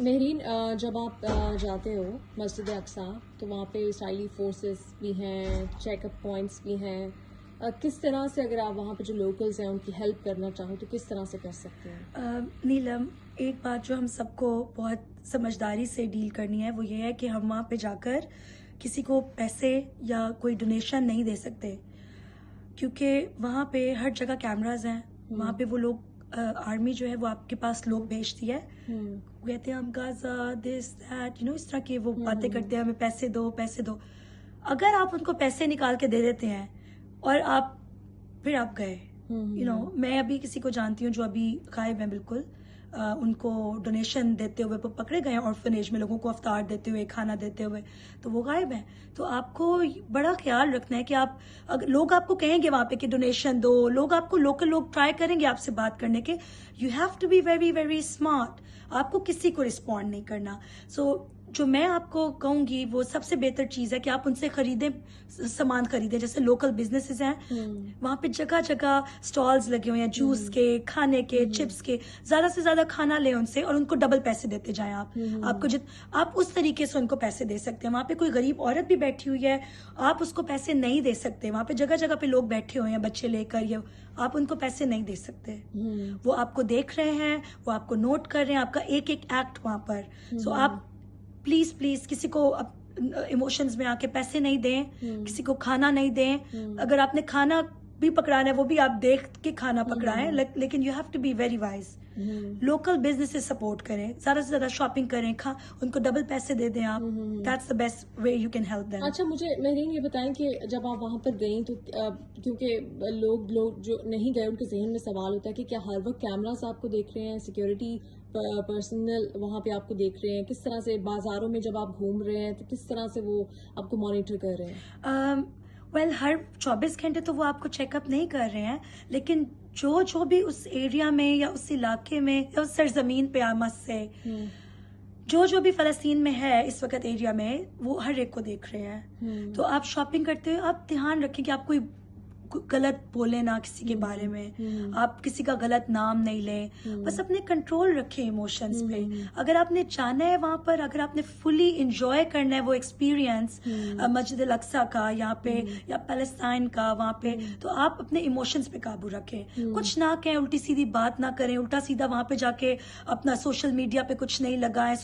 मेहरीन, जब आप जाते हो मस्जिद अक्सा तो वहाँ पे इसराइली फोर्सेस भी हैं, चेकअप पॉइंट्स भी हैं। किस तरह से अगर आप वहाँ पे जो लोकल्स हैं उनकी हेल्प करना चाहो तो किस तरह से कर सकते हैं? नीलम, एक बात जो हम सबको बहुत समझदारी से डील करनी है वो ये है कि हम वहाँ पे जाकर किसी को पैसे या कोई डोनेशन नहीं दे सकते, क्योंकि वहाँ पे हर जगह कैमरास हैं। वहाँ पे वो लोग आर्मी जो है वो आपके पास लोग भेजती है, कहते हैं हम गाजा दिस दैट इस तरह की वो बातें करते हैं, हमें पैसे दो पैसे दो। अगर आप उनको पैसे निकाल के दे देते हैं और फिर आप गए, मैं अभी किसी को जानती हूँ जो अभी गायब है बिल्कुल। उनको डोनेशन देते हुए वो पकड़े गए ऑर्फनेज में, लोगों को अफ्तार देते हुए, खाना देते हुए, तो वो गायब हैं। तो आपको बड़ा ख्याल रखना है कि आप, अगर लोग आपको कहेंगे वहां पे कि डोनेशन दो, लोकल लोग ट्राई करेंगे आपसे बात करने के, you have to be very very smart. आपको किसी को रिस्पॉन्ड नहीं करना। सो जो मैं आपको कहूंगी वो सबसे बेहतर चीज है कि आप उनसे सामान खरीदें। जैसे लोकल बिजनेसेस हैं, वहां पे जगह जगह स्टॉल्स लगे हुए हैं जूस के, खाने के, चिप्स के। ज्यादा से ज्यादा खाना लें उनसे और उनको डबल पैसे देते जाएं आप उस तरीके से उनको पैसे दे सकते हैं। वहां पे कोई गरीब औरत भी बैठी हुई है, आप उसको पैसे नहीं दे सकते। वहां पे जगह जगह पे लोग बैठे हुए हैं बच्चे लेकर, या आप उनको पैसे नहीं दे सकते। वो आपको देख रहे हैं, वो आपको नोट कर रहे हैं, आपका एक एक एक्ट वहां पर। सो आप प्लीज प्लीज किसी को इमोशंस में आके पैसे नहीं दें, किसी को खाना नहीं दें। अगर आपने खाना भी पकड़ाना है वो भी आप देख के खाना पकड़ाएं, लेकिन you have to be very wise. Local businesses support करें, ज्यादा से ज्यादा शॉपिंग करें, उनको डबल पैसे दे दें आप। That's the best way you can help them. अच्छा, मुझे मेहरीन ये बताएं कि जब आप वहाँ पर गई तो क्योंकि लोग जो नहीं गए उनके जहन में सवाल होता है कि क्या हर वक्त कैमरास आपको देख रहे हैं, सिक्योरिटी पर्सनल वहाँ पे आपको देख रहे हैं, किस तरह से बाजारों में जब आप घूम रहे हैं तो किस तरह से वो आपको मॉनिटर कर रहे हैं? हर 24 घंटे तो वो आपको चेकअप नहीं कर रहे हैं, लेकिन जो भी उस एरिया में या उस इलाके में या उस सरजमीन पे आमद से जो भी फलस्तीन में है इस वक्त एरिया में, वो हर एक को देख रहे हैं। तो आप शॉपिंग करते हुए आप ध्यान रखें कि आप कोई गलत बोले ना किसी के बारे में, आप किसी का गलत नाम नहीं लें, बस अपने कंट्रोल रखें इमोशंस पे। अगर आपने जाना है वहां पर, अगर आपने फुली एंजॉय करना है वो एक्सपीरियंस मस्जिद अल अक्सा का यहाँ पे या पैलेस्टाइन का वहां पे, तो आप अपने इमोशंस पे काबू रखें। कुछ ना कहें, उल्टी सीधी बात ना करें, उल्टा सीधा वहां पे जाके अपना सोशल मीडिया पे कुछ नहीं लगाएं।